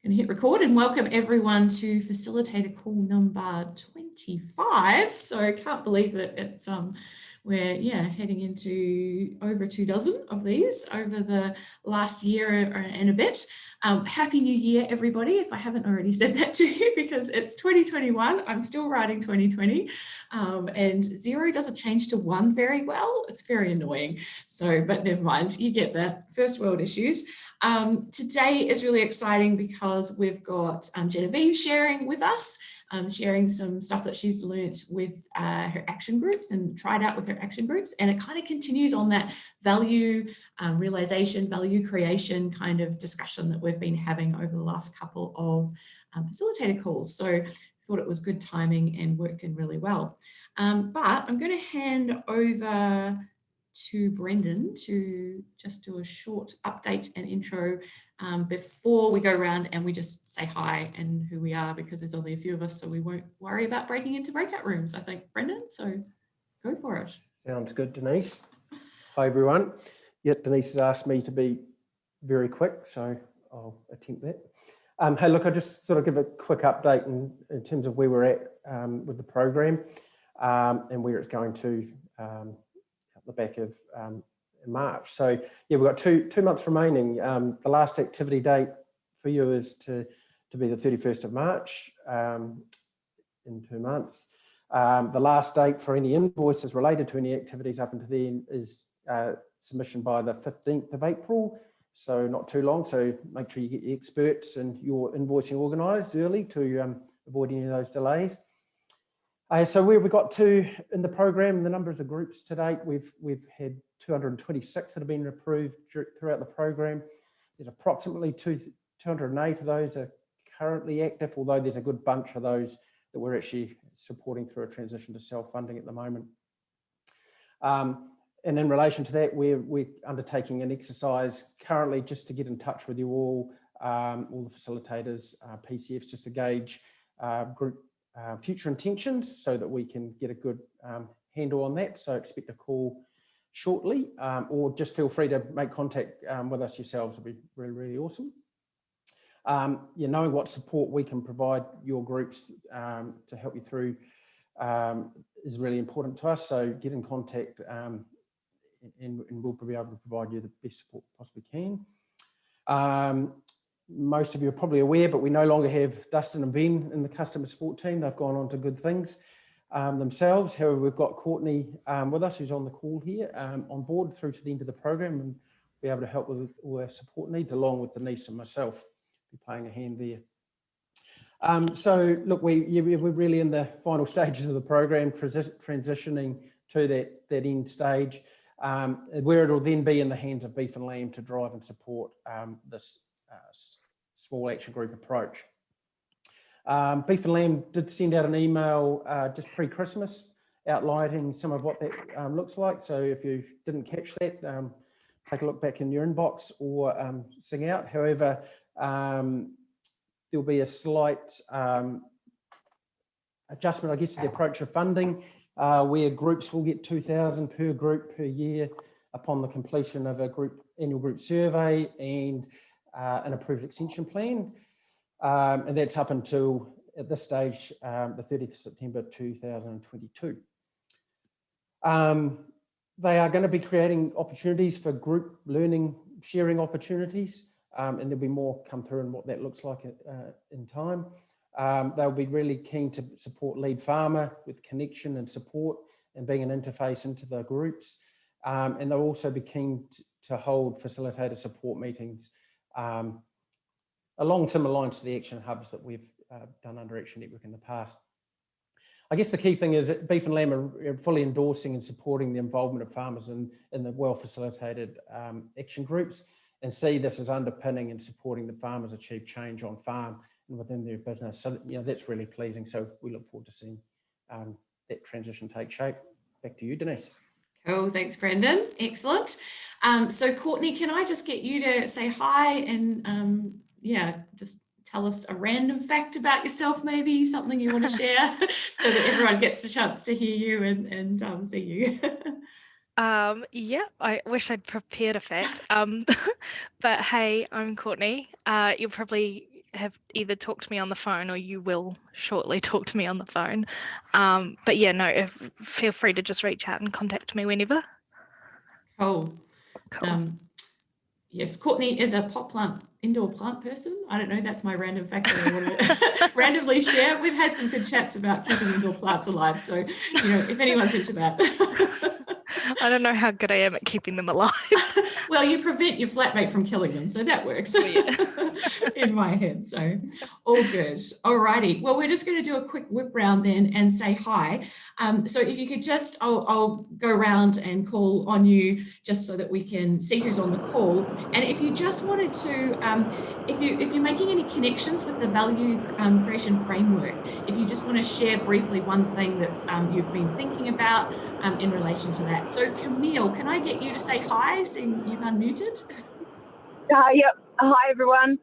Going to hit record and welcome everyone to facilitator call number 25. So I can't believe that it's we're heading into over 24 of these over the last year and a bit. Happy New Year, everybody, if I haven't already said that to you, because it's 2021. I'm still writing 2020 and 0 doesn't change to 1 very well. It's very annoying. So, but never mind, you get that. First world issues. Today is really exciting because we've got Genevieve sharing with us, sharing some stuff that she's learnt with her action groups and tried out with her action groups. And it kind of continues on that value realization, value creation kind of discussion that we've been having over the last couple of facilitator calls. So I thought it was good timing and worked in really well. But I'm going to hand over to Brendan to just do a short update and intro before we go around and we just say hi and who we are, because there's only a few of us, so we won't worry about breaking into breakout rooms, I think, Brendan, so go for it. Sounds good, Denise. Hi, everyone. Yeah, Denise has asked me to be very quick, so I'll attempt that. Hey, look, I'll just sort of give a quick update in terms of where we're at with the program and where it's going to the back of March. So yeah, we've got two months remaining. The last activity date for you is to be the 31st of March in 2 months. The last date for any invoices related to any activities up until then is submission by the 15th of April. So not too long. So make sure you get your experts and your invoicing organised early to avoid any of those delays. So where we got to in the program, the numbers of groups to date, we've had 226 that have been approved throughout the program. There's approximately 208 of those are currently active, although there's a good bunch of those that we're actually supporting through a transition to self-funding at the moment. And in relation to that, we're undertaking an exercise currently just to get in touch with you all the facilitators, PCFs, just to gauge group future intentions so that we can get a good handle on that. So expect a call shortly, or just feel free to make contact with us yourselves. It'll be really, really awesome. Knowing what support we can provide your groups to help you through is really important to us. So get in contact and we'll be able to provide you the best support we possibly can. Most of you are probably aware, but we no longer have Dustin and Ben in the customer support team. They've gone on to good things themselves. However, we've got Courtney with us, who's on the call here, on board through to the end of the program, and be able to help with all our support needs, along with Denise and myself, be playing a hand there. So look, we're really in the final stages of the program, transitioning to that end stage, where it'll then be in the hands of Beef and Lamb to drive and support this small action group approach. Beef and Lamb did send out an email just pre-Christmas outlining some of what that looks like. So if you didn't catch that, take a look back in your inbox or sing out. However, there'll be a slight adjustment, I guess, to the approach of funding, where groups will get $2,000 per group per year upon the completion of a annual group survey and an approved extension plan, and that's up until, at this stage, the 30th of September 2022. They are going to be creating opportunities for group learning, sharing opportunities, and there'll be more come through and what that looks like in time. They'll be really keen to support lead farmer with connection and support and being an interface into the groups, and they'll also be keen to hold facilitator support meetings along similar lines to the action hubs that we've done under Action Network in the past. I guess the key thing is that Beef and Lamb are fully endorsing and supporting the involvement of farmers in the well-facilitated action groups, and see this as underpinning and supporting the farmers achieve change on farm and within their business. So that's really pleasing. So we look forward to seeing that transition take shape. Back to you, Denise. Cool, thanks, Brendan. Excellent. So Courtney, can I just get you to say hi and just tell us a random fact about yourself, maybe something you want to share, so that everyone gets a chance to hear you and see you. Yeah, I wish I'd prepared a fact. But hey, I'm Courtney. You'll probably have either talked to me on the phone or you will shortly talk to me on the phone. But yeah, no, feel free to just reach out and contact me whenever. Cool. Cool. Yes, Courtney is a pot plant, indoor plant person. I don't know, that's my random fact that I want to randomly share. We've had some good chats about keeping indoor plants alive. So, you know, if anyone's into that. I don't know how good I am at keeping them alive. Well, you prevent your flatmate from killing them, so that works in my head. So all good. All righty. Well, we're just going to do a quick whip round then and say hi. So if you could just, I'll go around and call on you just so that we can see who's on the call. And if you just wanted to, if you're making any connections with the value creation framework, if you just want to share briefly one thing that's you've been thinking about in relation to that. So Camille, can I get you to say hi, seeing you've unmuted? Yep. Hi, everyone.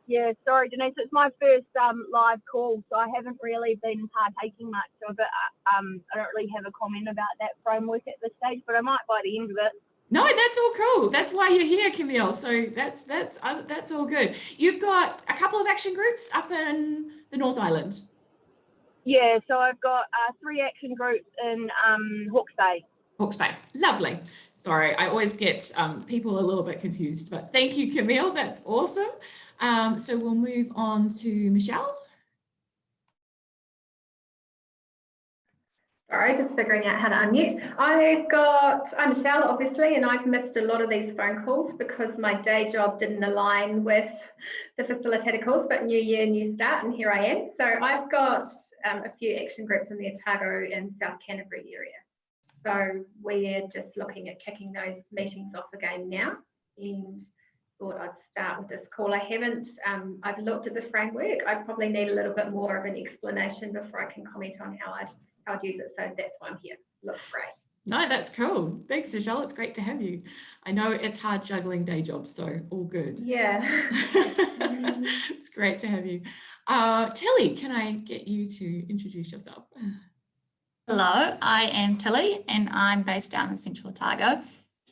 Yeah, sorry, Denise, it's my first live call, so I haven't really been partaking much of it. I don't really have a comment about that framework at this stage, but I might by the end of it. No, that's all cool. That's why you're here, Camille. So that's all good. You've got a couple of action groups up in the North Island. Yeah, so I've got 3 action groups in Hawke's Bay. Hawke's Bay. Lovely. Sorry, I always get people a little bit confused, but thank you, Camille. That's awesome. So we'll move on to Michelle. Sorry, just figuring out how to unmute. I'm Michelle, obviously, and I've missed a lot of these phone calls because my day job didn't align with the facilitator calls, but new year, new start, and here I am. So I've got a few action groups in the Otago and South Canterbury area. So we're just looking at kicking those meetings off again now, and thought I'd start with this call. I've looked at the framework. I probably need a little bit more of an explanation before I can comment on how I'd use it. So that's why I'm here. Looks great. No, that's cool. Thanks, Michelle. It's great to have you. I know it's hard juggling day jobs, so all good. Yeah. It's great to have you. Tilly, can I get you to introduce yourself? Hello, I am Tilly and I'm based down in Central Otago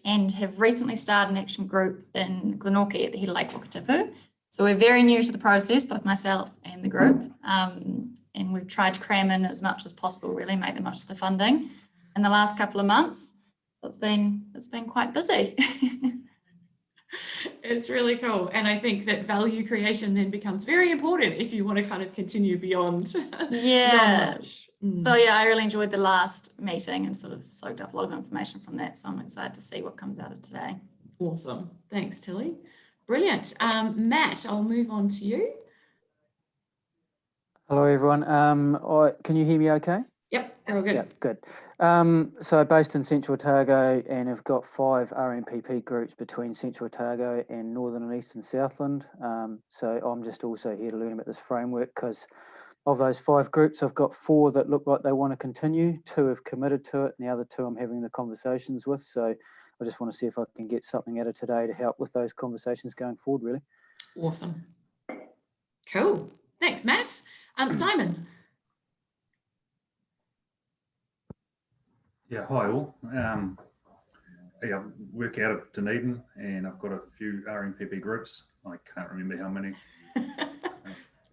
and have recently started an action group in Glenorchy at the head of Lake Wakatipu. So we're very new to the process, both myself and the group, and we've tried to cram in as much as possible, really make the most of the funding in the last couple of months. So it's been quite busy. It's really cool. And I think that value creation then becomes very important if you want to kind of continue beyond. Yeah. So yeah, I really enjoyed the last meeting and sort of soaked up a lot of information from that. So I'm excited to see what comes out of today. Awesome. Thanks, Tilly. Brilliant. Matt, I'll move on to you. Hello, everyone. Can you hear me okay? Yep, we're all good. Yeah, good. So based in Central Otago and have got 5 RMPP groups between Central Otago and Northern and Eastern Southland. So I'm just also here to learn about this framework because of those 5 groups, I've got 4 that look like they want to continue, 2 have committed to it, and the other 2 I'm having the conversations with. So I just want to see if I can get something out of today to help with those conversations going forward, really. Awesome. Cool. Thanks, Matt. Simon. Yeah, hi all. I work out of Dunedin and I've got a few RMPP groups. I can't remember how many.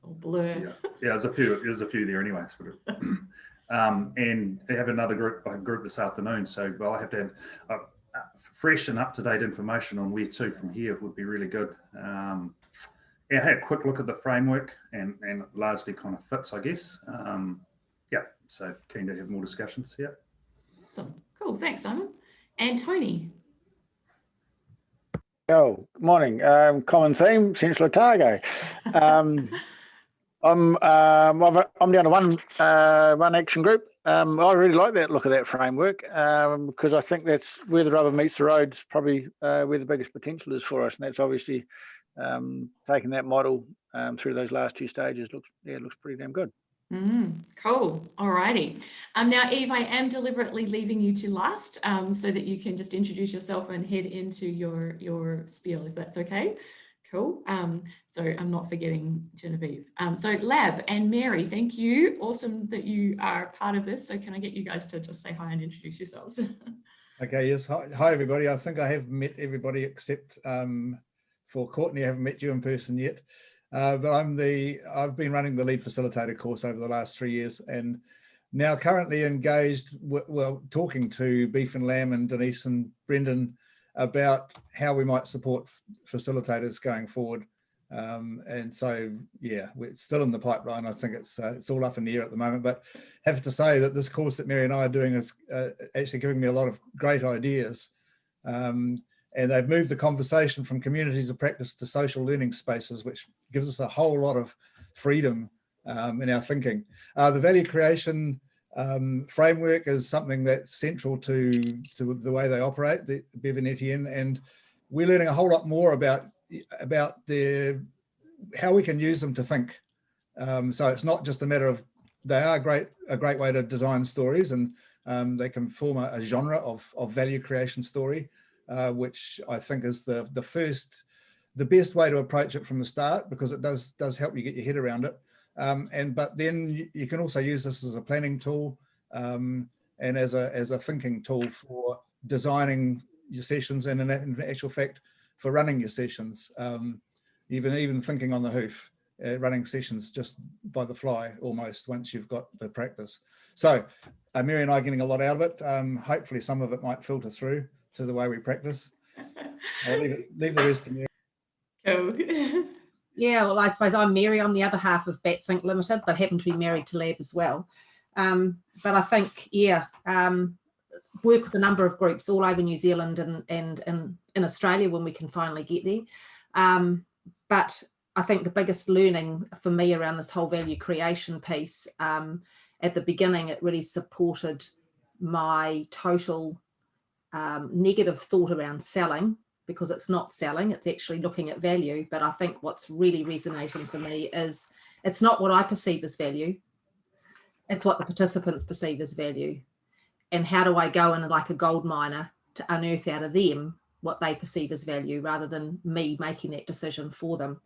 Oh, blur. Yeah, there's a few there anyway. And I have another group this afternoon. So I have to have fresh and up-to-date information on where to from here would be really good. I had a quick look at the framework and it largely kind of fits, I guess. Yeah, so keen to have more discussions. Yeah. Awesome. Cool. Thanks, Simon. And Tony. Oh, good morning. Common theme, Central Otago. I'm down to one action group. I really like that look of that framework because I think that's where the rubber meets the road. Is probably where the biggest potential is for us, and that's obviously taking that model through those last 2 stages. Looks pretty damn good. Cool. All righty. Now, Eve, I am deliberately leaving you to last so that you can just introduce yourself and head into your spiel, if that's okay. Cool. So I'm not forgetting Genevieve. So Lab and Mary, thank you. Awesome that you are part of this. So can I get you guys to just say hi and introduce yourselves? Okay, yes. Hi, everybody. I think I have met everybody except Courtney. I haven't met you in person yet, but I've been running the lead facilitator course over the last 3 years, and now currently engaged, talking to Beef and Lamb and Denise and Brendan about how we might support facilitators going forward. And so, yeah, it's still in the pipeline. I think it's all up in the air at the moment, but have to say that this course that Mary and I are doing is actually giving me a lot of great ideas. And they've moved the conversation from communities of practice to social learning spaces, which gives us a whole lot of freedom in our thinking. The value creation framework is something that's central to the way they operate, Bev and Etienne, and we're learning a whole lot more about how we can use them to think. So it's not just a matter of, they are a great way to design stories, and they can form a genre of value creation story, which I think is the best way to approach it from the start, because it does help you get your head around it. But then you can also use this as a planning tool, and as a thinking tool for designing your sessions, and in actual fact for running your sessions, even thinking on the hoof, running sessions just by the fly almost once you've got the practice. So Mary and I are getting a lot out of it. Hopefully some of it might filter through to the way we practice. I'll leave the rest to Mary. Cool. Yeah, well, I suppose I'm Mary. I'm the other half of BatSync Limited, but happen to be married to Lab as well. But I think, yeah, work with a number of groups all over New Zealand and in Australia when we can finally get there. But I think the biggest learning for me around this whole value creation piece, at the beginning, it really supported my total negative thought around selling, because it's not selling, it's actually looking at value. But I think what's really resonating for me is it's not what I perceive as value, it's what the participants perceive as value. And how do I go in like a gold miner to unearth out of them what they perceive as value, rather than me making that decision for them.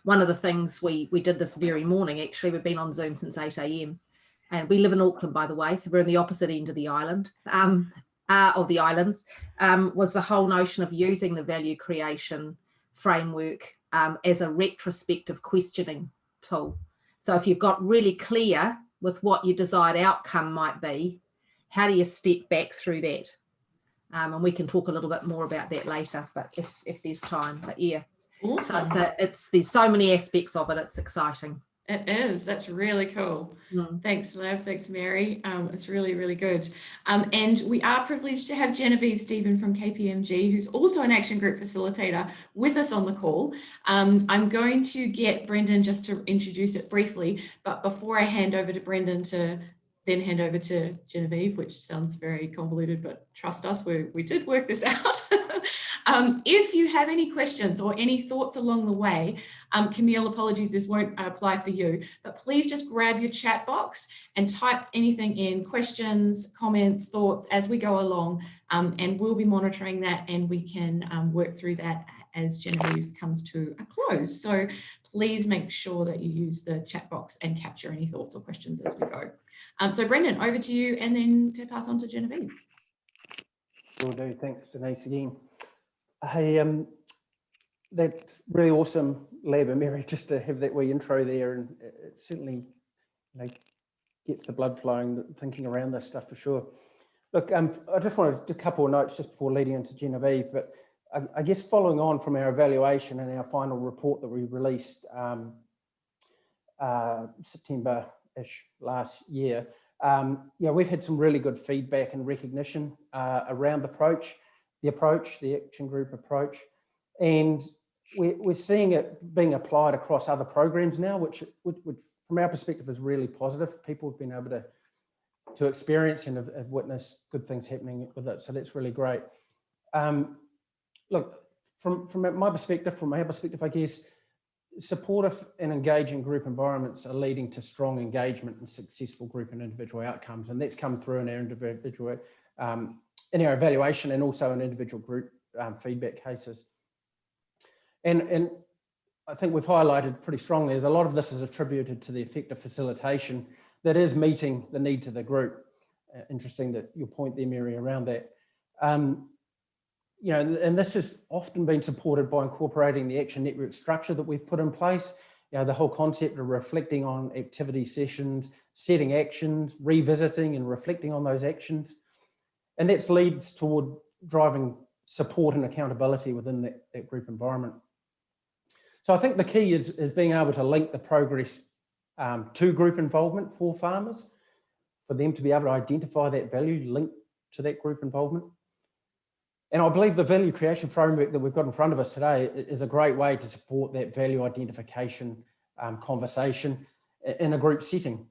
One of the things we did this very morning, actually, we've been on Zoom since 8 a.m. and we live in Auckland, by the way, so we're in the opposite end of the island, of the islands, was the whole notion of using the value creation framework as a retrospective questioning tool. So if you've got really clear with what your desired outcome might be, how do you step back through that? And we can talk a little bit more about that later, but if there's time. But yeah, awesome. So there's so many aspects of it. It's exciting. It is. That's really cool. Thanks, Lav. Thanks, Mary. It's really, really good. And we are privileged to have Genevieve Steven from KPMG, who's also an action group facilitator, with us on the call. I'm going to get Brendan just to introduce it briefly, but before I hand over to Brendan to then hand over to Genevieve, which sounds very convoluted, but trust us, we did work this out. If you have any questions or any thoughts along the way, Camille, apologies, this won't apply for you, but please just grab your chat box and type anything in, questions, comments, thoughts, as we go along, and we'll be monitoring that, and we can work through that as Genevieve comes to a close. So please make sure that you use the chat box and capture any thoughts or questions as we go. So Brendan, over to you, and then to pass on to Genevieve. Will do. Thanks, Denise, again. Hey, that's really awesome, Lab and Mary, just to have that wee intro there, and it certainly, gets the blood flowing, thinking around this stuff for sure. Look, I just wanted a couple of notes just before leading into Genevieve, but I guess following on from our evaluation and our final report that we released September-ish last year, we've had some really good feedback and recognition around the action group approach, and we're seeing it being applied across other programs now, which from our perspective is really positive. People have been able to experience and have witnessed good things happening with it, so that's really great. Look, from my perspective, from our perspective, I guess, supportive and engaging group environments are leading to strong engagement and successful group and individual outcomes, and that's come through in our individual, in our evaluation, and also in individual group feedback cases. And I think we've highlighted pretty strongly is a lot of this is attributed to the effective facilitation that is meeting the needs of the group. Interesting that your point there, Mary, around that. you know, and this has often been supported by incorporating the action network structure that we've put in place. You know, the whole concept of reflecting on activity sessions, setting actions, revisiting and reflecting on those actions. And that leads toward driving support and accountability within that group environment. So I think the key is being able to link the progress to group involvement for farmers, for them to be able to identify that value linked to that group involvement. And I believe the value creation framework that we've got in front of us today is a great way to support that value identification conversation in a group setting.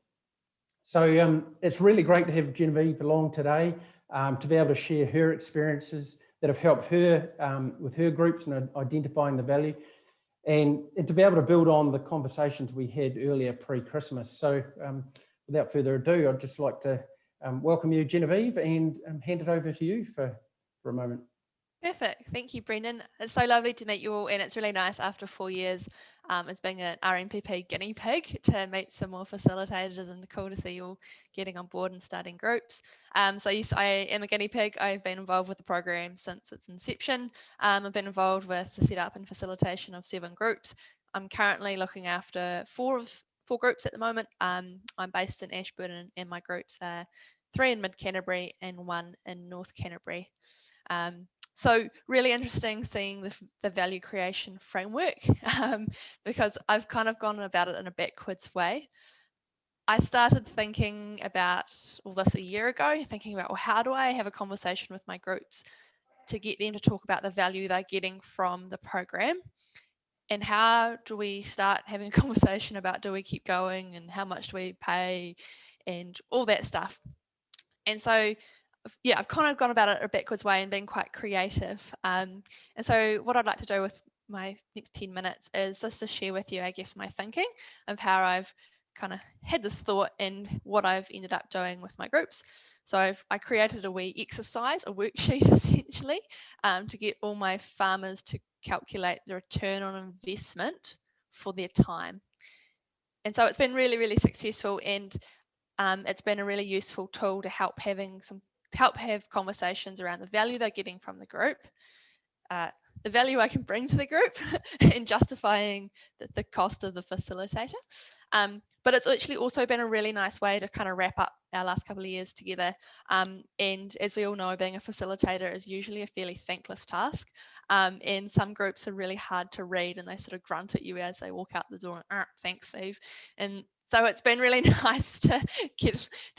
So it's really great to have Genevieve along today to be able to share her experiences that have helped her with her groups and identifying the value, and to be able to build on the conversations we had earlier pre-Christmas. So without further ado, I'd just like to welcome you, Genevieve, and hand it over to you for a moment. Perfect. Thank you, Brendan. It's so lovely to meet you all, and it's really nice after 4 years as being an RMPP guinea pig to meet some more facilitators, and cool to see you all getting on board and starting groups. So yes, I am a guinea pig. I've been involved with the program since its inception. I've been involved with the setup and facilitation of 7 groups. I'm currently looking after 4 groups at the moment. I'm based in Ashburton, and my groups are 3 in Mid Canterbury and 1 in North Canterbury. So really interesting seeing the value creation framework because I've kind of gone about it in a backwards way. I started thinking about all this a year ago, thinking about, well, how do I have a conversation with my groups to get them to talk about the value they're getting from the program? And how do we start having a conversation about, do we keep going and how much do we pay and all that stuff? And so yeah, I've kind of gone about it a backwards way and been quite creative. And so what I'd like to do with my next 10 minutes is just to share with you, I guess, my thinking of how I've kind of had this thought and what I've ended up doing with my groups. So I created a wee exercise, a worksheet essentially, to get all my farmers to calculate the return on investment for their time. And so it's been really, really successful, and it's been a really useful tool to help have conversations around the value they're getting from the group, the value I can bring to the group, and justifying the cost of the facilitator. But it's actually also been a really nice way to kind of wrap up our last couple of years together. And as we all know, being a facilitator is usually a fairly thankless task. And some groups are really hard to read, and they sort of grunt at you as they walk out the door, thanks, Steve. And so it's been really nice to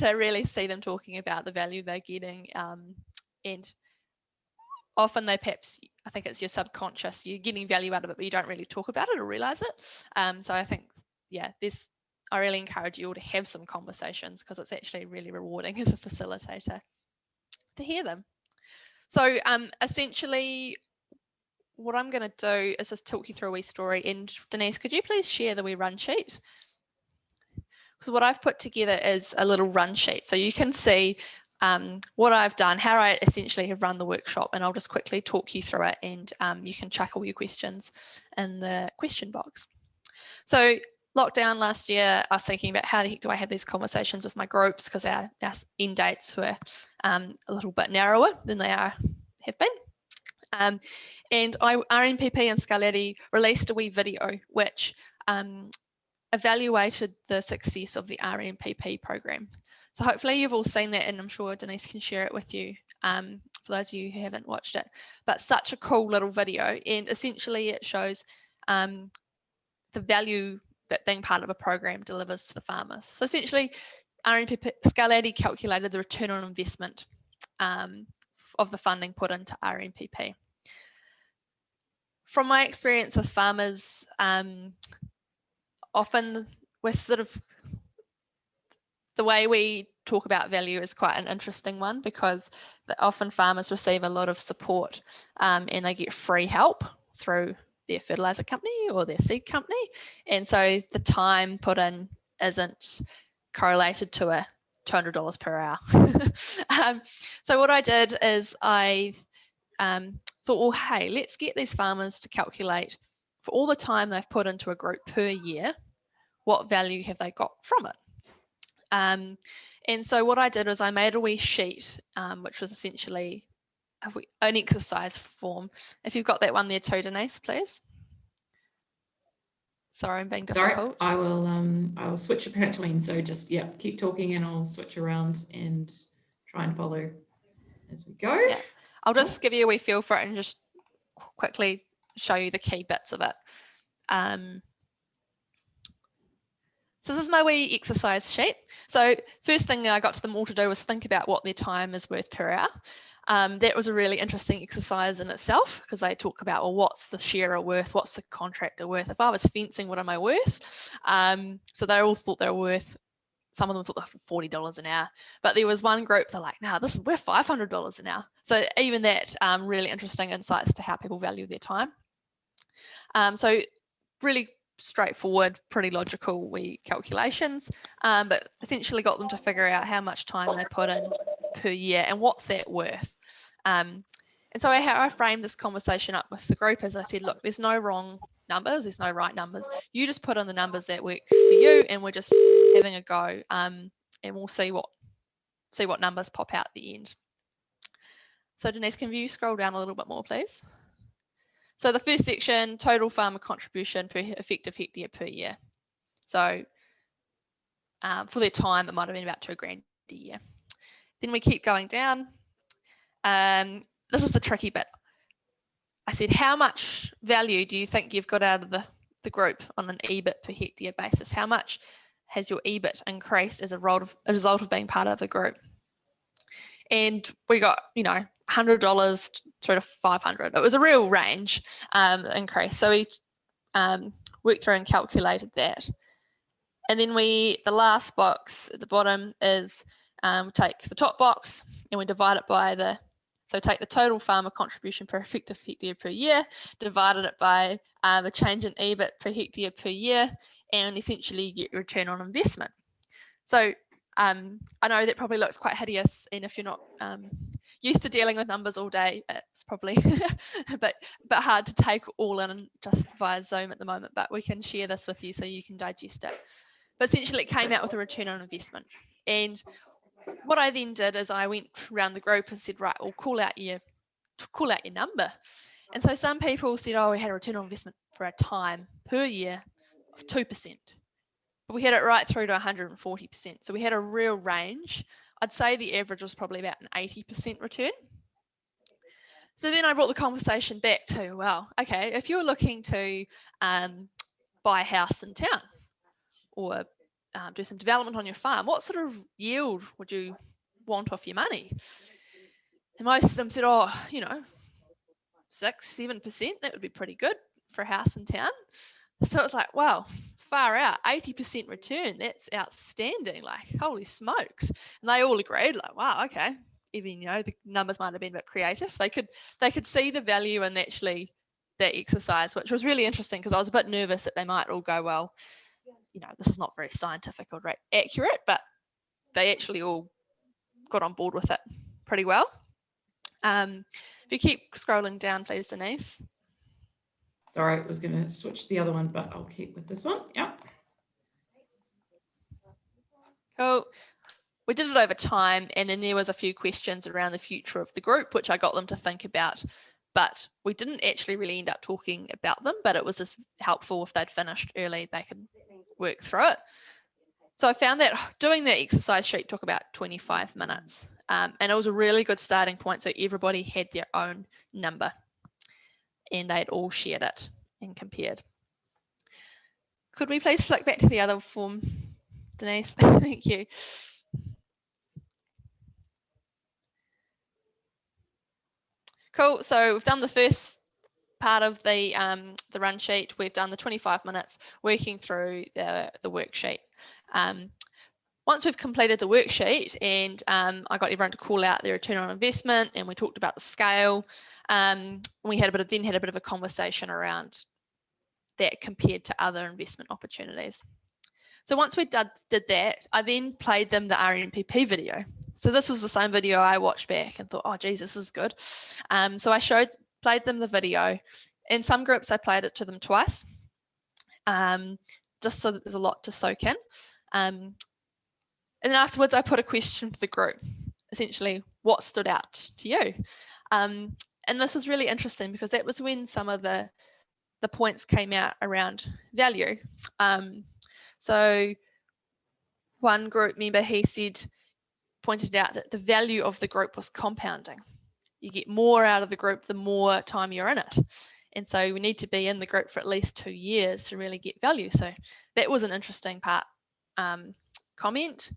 really see them talking about the value they're getting. And often they perhaps, I think it's your subconscious, you're getting value out of it, but you don't really talk about it or realize it. So I think, yeah, I really encourage you all to have some conversations, because it's actually really rewarding as a facilitator to hear them. So essentially, what I'm going to do is just talk you through a wee story. And Denise, could you please share the wee run sheet? So what I've put together is a little run sheet. So you can see what I've done, how I essentially have run the workshop, and I'll just quickly talk you through it, and you can chuck all your questions in the question box. So lockdown last year, I was thinking about how the heck do I have these conversations with my groups, because our end dates were a little bit narrower than they have been. And RMPP and Scarlatti released a wee video which evaluated the success of the RMPP program. So hopefully you've all seen that, and I'm sure Denise can share it with you for those of you who haven't watched it. But such a cool little video, and essentially it shows the value that being part of a program delivers to the farmers. So essentially, RMPP Scarlatti calculated the return on investment of the funding put into RMPP. From my experience with farmers, often we're sort of, the way we talk about value is quite an interesting one, because often farmers receive a lot of support and they get free help through their fertilizer company or their seed company, and so the time put in isn't correlated to a $200 per hour. So what I did is I thought, well, hey, let's get these farmers to calculate for all the time they've put into a group per year, what value have they got from it? And so what I did was I made a wee sheet, which was essentially an exercise form. If you've got that one there too, Denise, please. Sorry, I'm being difficult. Sorry, I'll switch between. So just, yeah, keep talking and I'll switch around and try and follow as we go. Yeah, I'll just give you a wee feel for it and just quickly show you the key bits of it. So this is my wee exercise sheet. So first thing I got to them all to do was think about what their time is worth per hour. That was a really interesting exercise in itself, because they talk about, well, what's the sharer worth? What's the contractor worth? If I was fencing, what am I worth? So they all thought they were worth, some of them thought they were $40 an hour, but there was one group, they're like, no, this is worth $500 an hour. So even that, really interesting insights to how people value their time. So really straightforward, pretty logical calculations, but essentially got them to figure out how much time they put in per year and what's that worth. And so how I framed this conversation up with the group is I said, look, there's no wrong numbers, there's no right numbers. You just put in the numbers that work for you, and we're just having a go, and we'll see what numbers pop out at the end. So Denise, can you scroll down a little bit more, please? So the first section, total farmer contribution per effective hectare per year. So for their time, it might have been about $2,000 a year. Then we keep going down. This is the tricky bit. I said, how much value do you think you've got out of the group on an EBIT per hectare basis? How much has your EBIT increased as a result of being part of the group? And we got, $100 through to $500. It was a real range increase. So we worked through and calculated that. And then the last box at the bottom is take the top box and we divide it by so take the total farmer contribution per effective hectare per year, divided it by the change in EBIT per hectare per year, and essentially you get your return on investment. So I know that probably looks quite hideous, and if you're not used to dealing with numbers all day, it's probably a bit hard to take all in just via Zoom at the moment, but we can share this with you so you can digest it. But essentially it came out with a return on investment. And what I then did is I went around the group and said, right, well, call out your number. And so some people said, oh, we had a return on investment for a time per year of 2%. But we had it right through to 140%. So we had a real range. I'd say the average was probably about an 80% return. So then I brought the conversation back to, well, okay, if you're looking to buy a house in town or do some development on your farm, what sort of yield would you want off your money? And most of them said, oh, 6-7%, that would be pretty good for a house in town. So it's like, wow, far out, 80% return, that's outstanding, like holy smokes. And they all agreed, like, wow, okay. Even the numbers might have been a bit creative. They could see the value in actually that exercise, which was really interesting, because I was a bit nervous that they might all go, well, this is not very scientific or accurate, but they actually all got on board with it pretty well. If you keep scrolling down, please, Denise. Sorry, I was going to switch the other one, but I'll keep with this one. Yeah. Cool. We did it over time, and then there was a few questions around the future of the group, which I got them to think about, but we didn't actually really end up talking about them, but it was just helpful if they'd finished early, they could work through it. So I found that doing the exercise sheet took about 25 minutes, and it was a really good starting point, so everybody had their own number and they'd all shared it and compared. Could we please flick back to the other form, Denise? Thank you. Cool, so we've done the first part of the run sheet. We've done the 25 minutes working through the worksheet. Once we've completed the worksheet and I got everyone to call out their return on investment, and we talked about the scale, we had a bit of a conversation around that compared to other investment opportunities. So once we did that, I then played them the RMPP video. So this was the same video I watched back and thought, oh geez, this is good. So I played them the video. In some groups I played it to them twice, just so that there's a lot to soak in. And then afterwards I put a question to the group, essentially, what stood out to you? And this was really interesting because that was when some of the points came out around value. So one group member, he pointed out that the value of the group was compounding. You get more out of the group the more time you're in it. And so we need to be in the group for at least 2 years to really get value. So that was an interesting comment.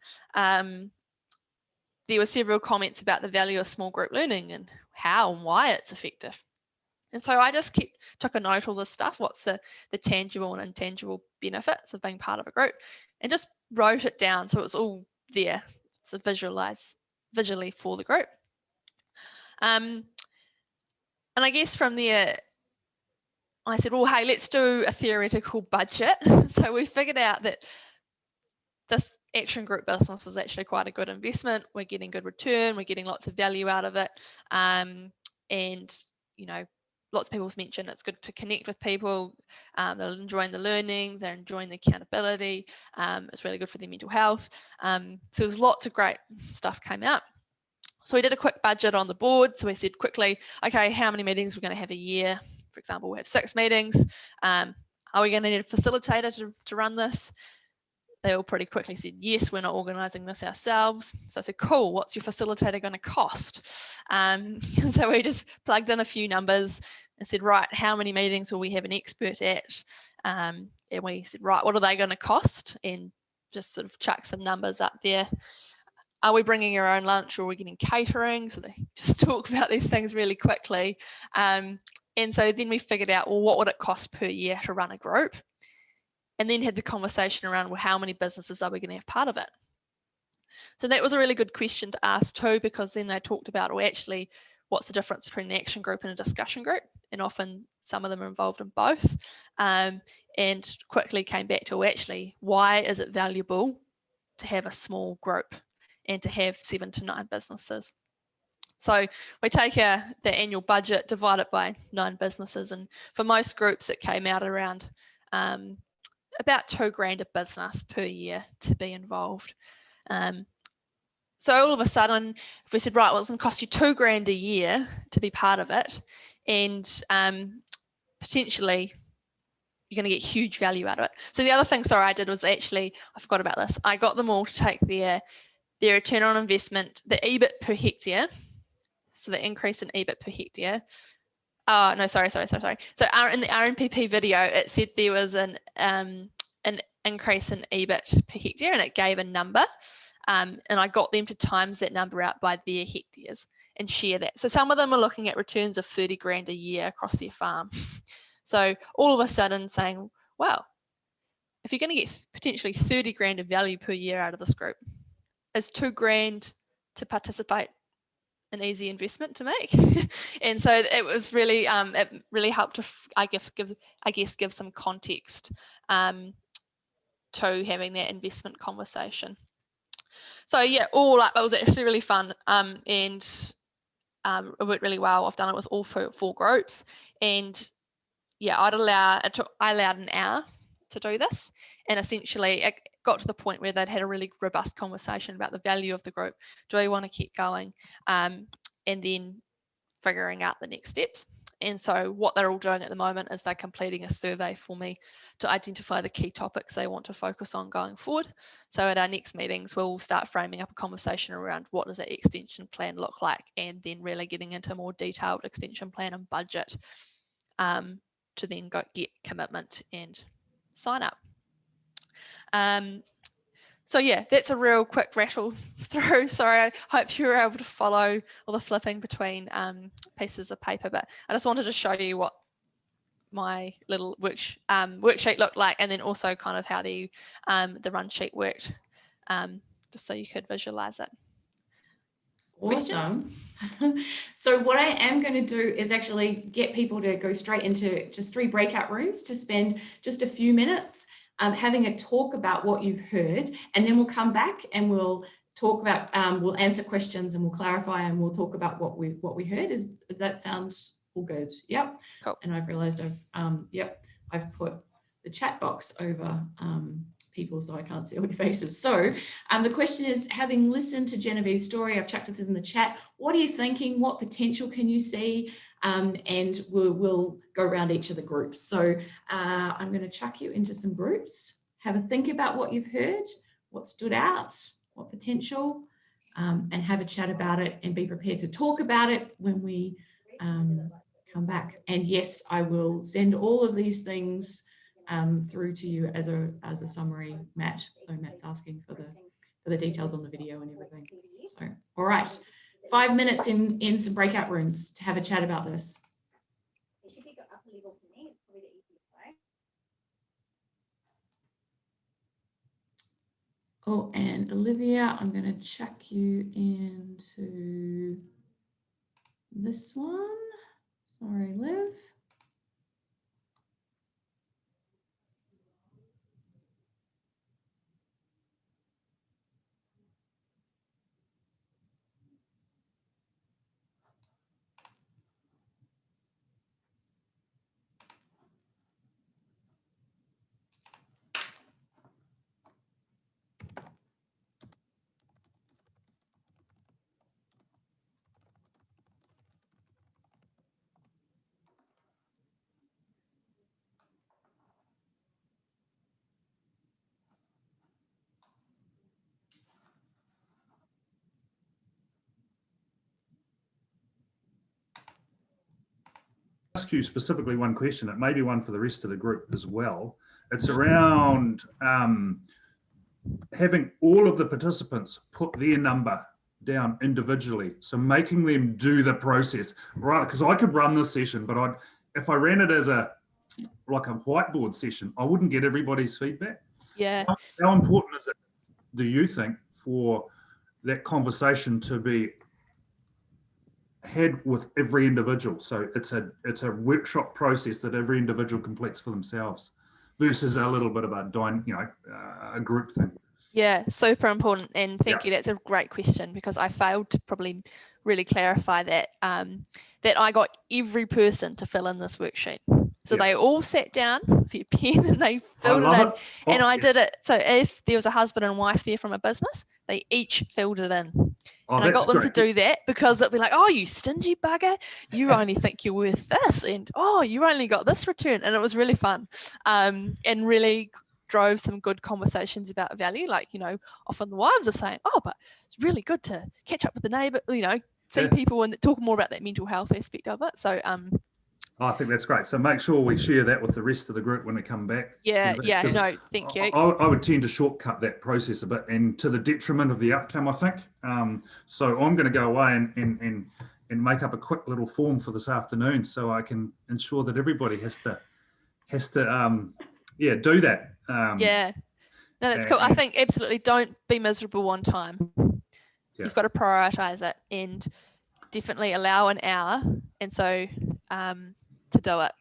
There were several comments about the value of small group learning and how and why it's effective. And so I just took a note of all this stuff. What's the tangible and intangible benefits of being part of a group, and just wrote it down so it was all there, so visually for the group. And I guess from there, I said, well, hey, let's do a theoretical budget. So we figured out that this action group business is actually quite a good investment. We're getting good return. We're getting lots of value out of it. And, you know, lots of people's mentioned it's good to connect with people. They're enjoying the learning. They're enjoying the accountability. It's really good for their mental health. So there's lots of great stuff came out. So we did a quick budget on the board. So we said quickly, okay, how many meetings we're going to have a year? For example, we have 6 meetings. Are we going to need a facilitator to run this? They all pretty quickly said, yes, we're not organising this ourselves. So I said, cool, what's your facilitator going to cost? So we just plugged in a few numbers and said, right, how many meetings will we have an expert at? And we said, right, what are they going to cost? And just sort of chuck some numbers up there. Are we bringing your own lunch or are we getting catering? So they just talk about these things really quickly. And so then we figured out, well, what would it cost per year to run a group? And then had the conversation around, well, how many businesses are we going to have part of it? So that was a really good question to ask too, because then they talked about, well, actually, what's the difference between an action group and a discussion group? And often some of them are involved in both. And quickly came back to, well, actually, why is it valuable to have a small group and to have 7 to 9 businesses? So we take the annual budget, divide it by 9 businesses. And for most groups, it came out around about $2,000 a business per year to be involved. So all of a sudden, if we said, right, well, it's going to cost you $2,000 a year to be part of it, and potentially you're going to get huge value out of it. So the other thing, sorry, I did was actually, I forgot about this. I got them all to take their return on investment, the EBIT per hectare. So the increase in EBIT per hectare. Oh, no, sorry. So in the RNPP video, it said there was an increase in EBIT per hectare, and it gave a number. And I got them to times that number out by their hectares and share that. So some of them are looking at returns of $30,000 a year across their farm. So all of a sudden saying, well, if you're going to get potentially $30,000 of value per year out of this group, is $2,000 to participate an easy investment to make? And so it was really, it really helped to, I guess, give some context to having that investment conversation. So yeah, all up, it was actually really fun, and it worked really well. I've done it with all 4 groups, and yeah, I allowed an hour to do this, and essentially it got to the point where they'd had a really robust conversation about the value of the group. Do we want to keep going? And then figuring out the next steps. And so what they're all doing at the moment is they're completing a survey for me to identify the key topics they want to focus on going forward. So at our next meetings, we'll start framing up a conversation around what does that extension plan look like, and then really getting into a more detailed extension plan and budget to then get commitment and sign up. So yeah, that's a real quick rattle through. Sorry, I hope you were able to follow all the flipping between pieces of paper, but I just wanted to show you what my little worksheet looked like, and then also kind of how the run sheet worked, just so you could visualize it. Awesome. So what I am going to do is actually get people to go straight into just 3 breakout rooms to spend just a few minutes having a talk about what you've heard, and then we'll come back and we'll talk about, we'll answer questions and we'll clarify and we'll talk about what we heard. Does that sound all good? Yep. Cool. And I've realized I've put the chat box over people, so I can't see all your faces. So the question is, having listened to Genevieve's story, I've chucked it in the chat. What are you thinking? What potential can you see? And we'll go around each of the groups. So I'm going to chuck you into some groups. Have a think about what you've heard, what stood out, what potential, and have a chat about it, and be prepared to talk about it when we come back. And yes, I will send all of these things through to you as a summary, Matt. So Matt's asking for the details on the video and everything. So, all right, 5 minutes in some breakout rooms to have a chat about this. Oh, and Olivia, I'm going to chuck you into this one. Sorry, Liv. Ask you specifically one question. It may be one for the rest of the group as well. It's around having all of the participants put their number down individually. So making them do the process, right? Because I could run this session, but if I ran it as like a whiteboard session, I wouldn't get everybody's feedback. Yeah. How important is it, do you think, for that conversation to be had with every individual? So it's a workshop process that every individual completes for themselves versus a little bit of a group thing. Yeah, super important, and thank you. That's a great question, because I failed to probably really clarify that that I got every person to fill in this worksheet. So they all sat down with your pen and they filled it in. And I did it. So if there was a husband and wife there from a business, they each filled it in. And I got them to do that, because it'd be like, oh, you stingy bugger, you only think you're worth this, and oh, you only got this return. And it was really fun, and really drove some good conversations about value. Like, often the wives are saying, oh, but it's really good to catch up with the neighbour, see people and talk more about that mental health aspect of it. So I think that's great. So make sure we share that with the rest of the group when they come back. Yeah, no, thank you. I would tend to shortcut that process a bit, and to the detriment of the outcome, I think. So I'm going to go away and make up a quick little form for this afternoon, so I can ensure that everybody has to do that. Yeah, no, that's cool. I think absolutely don't be miserable one time. You've got to prioritize it, and definitely allow an hour, and so to do it.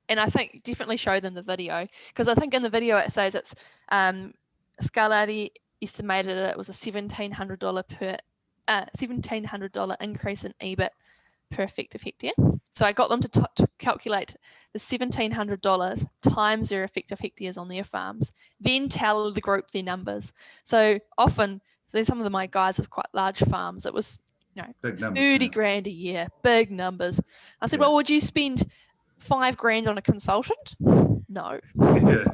And I think definitely show them the video, because I think in the video it says it's Scarlatti estimated it was a $1,700 increase in EBIT per effective hectare. So I got them to calculate the $1,700 times their effective hectares on their farms, then tell the group their numbers. So often, some of my guys have quite large farms. It was, big numbers, 30 grand a year, big numbers. I said, well, would you spend $5 grand on a consultant? No. Yeah,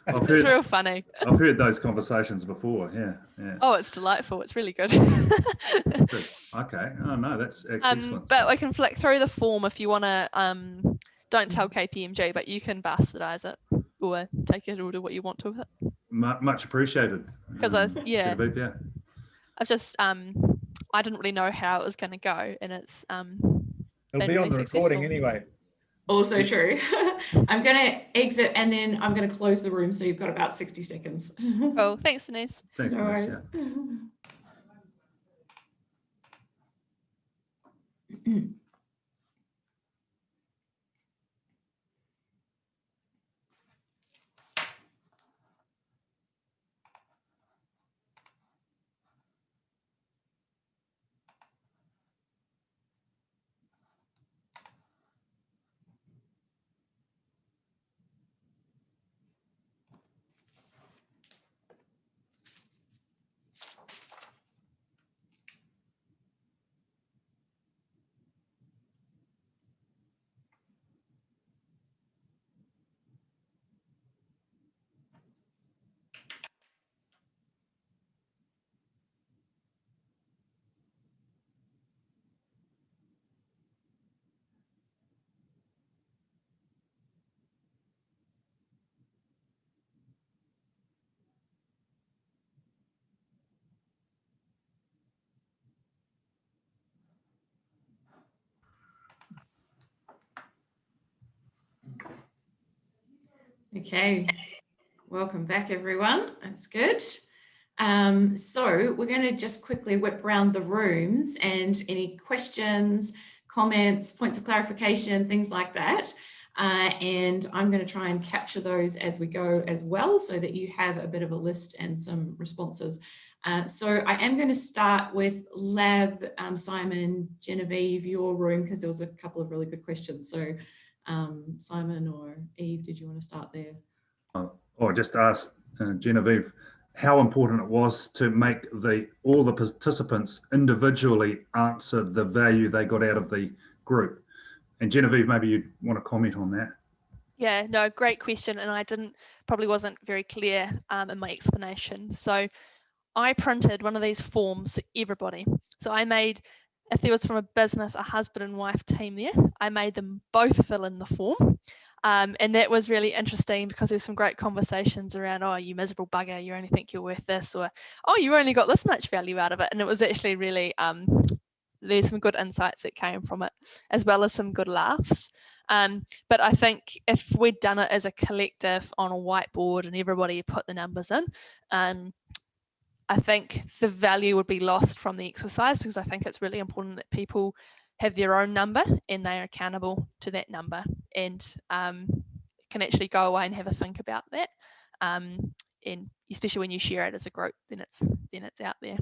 it's real funny. I've heard those conversations before. Yeah. Oh, it's delightful. It's really good. Okay. Oh no, that's excellent. But I can flick through the form if you want to. Don't tell KPMG, but you can bastardize it or take it or do what you want to with it. Much appreciated. Because I've just I didn't really know how it was going to go, and it's it'll be on the recording anyway. Also true. I'm going to exit and then I'm going to close the room, so you've got about 60 seconds. Cool. Thanks, Denise. Thanks, Denise. Yeah. Okay, welcome back everyone. That's good. So we're going to just quickly whip around the rooms and any questions, comments, points of clarification, things like that. And I'm going to try and capture those as we go as well, so that you have a bit of a list and some responses. So I am going to start with Lab, Simon, Genevieve, your room, because there was a couple of really good questions. So Simon or Eve, did you want to start there? Or just ask Genevieve how important it was to make all the participants individually answer the value they got out of the group. And Genevieve, maybe you'd want to comment on that. Yeah, no, great question. And I probably wasn't very clear in my explanation. So I printed one of these forms for everybody. So I made, if there was from a business, a husband and wife team there, I made them both fill in the form. And that was really interesting because there's some great conversations around, oh, you miserable bugger, you only think you're worth this, or, oh, you only got this much value out of it. And it was actually really, there's some good insights that came from it, as well as some good laughs. But I think if we'd done it as a collective on a whiteboard and everybody put the numbers in, I think the value would be lost from the exercise, because I think it's really important that people have their own number and they are accountable to that number, and can actually go away and have a think about that. And especially when you share it as a group, then it's out there.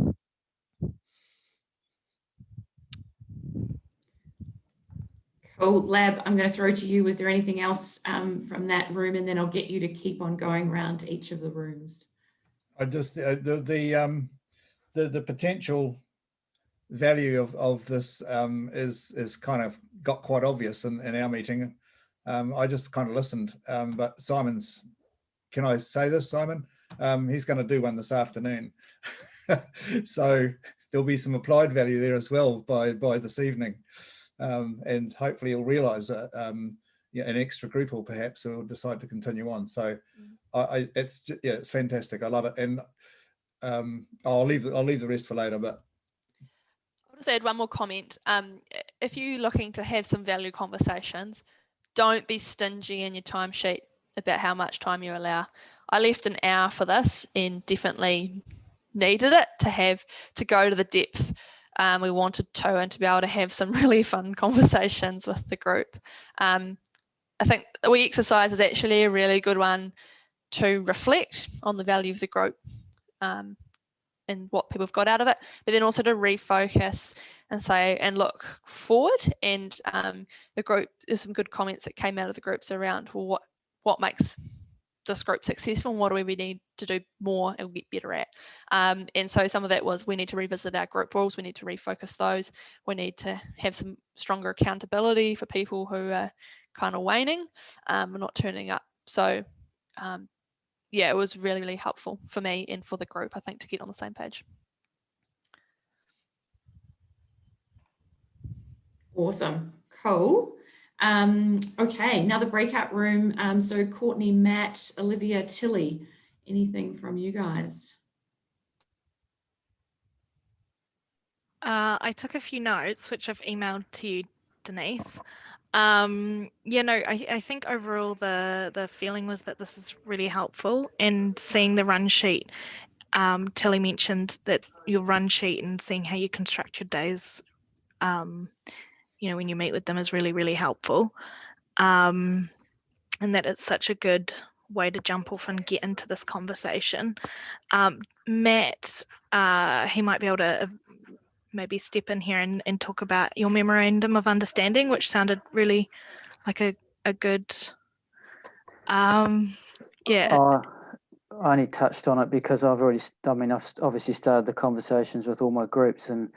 Cool. Lab, I'm going to throw to you. Was there anything else from that room? And then I'll get you to keep on going around to each of the rooms. I just the potential value of this is kind of got quite obvious in our meeting. I just kind of listened, but Simon's, can I say this, Simon? He's going to do one this afternoon. So there'll be some applied value there as well by this evening. And hopefully he'll realise that yeah, an extra group will perhaps will decide to continue on. So it's fantastic. I love it, and I'll leave the rest for later. But I'll just add one more comment. If you're looking to have some value conversations, don't be stingy in your timesheet about how much time you allow. I left an hour for this and definitely needed it to go to the depth we wanted to, and to be able to have some really fun conversations with the group. I think the wee exercise is actually a really good one to reflect on the value of the group and what people have got out of it, but then also to refocus and say and look forward. And the group, there's some good comments that came out of the groups around, well, what makes this group successful and what do we need to do more and get better at. And so some of that was, we need to revisit our group rules, we need to refocus those, we need to have some stronger accountability for people who are kind of waning and not turning up. So yeah, it was really, really helpful for me and for the group, I think, to get on the same page. Awesome. Cool. Okay, another breakout room. So Courtney, Matt, Olivia, Tilly, anything from you guys? I took a few notes, which I've emailed to you, Denise. Yeah, no, I think overall the feeling was that this is really helpful, and seeing the run sheet. Tilly mentioned that your run sheet and seeing how you construct your days, you know, when you meet with them is really, really helpful. And that it's such a good way to jump off and get into this conversation. Matt, he might be able to maybe step in here and talk about your memorandum of understanding, which sounded really like a good, yeah. I only touched on it because I've obviously started the conversations with all my groups, and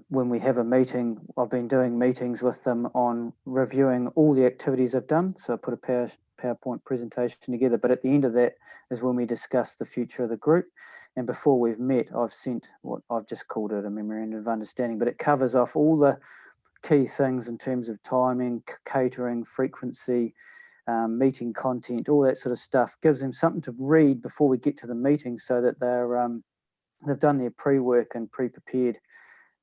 when we have a meeting, I've been doing meetings with them on reviewing all the activities I've done. So I put a PowerPoint presentation together, but at the end of that is when we discuss the future of the group. And before we've met, I've sent what I've just called it a memorandum of understanding, but it covers off all the key things in terms of timing, catering, frequency, meeting content, all that sort of stuff. Gives them something to read before we get to the meeting, so that they've done their pre-work and pre-prepared,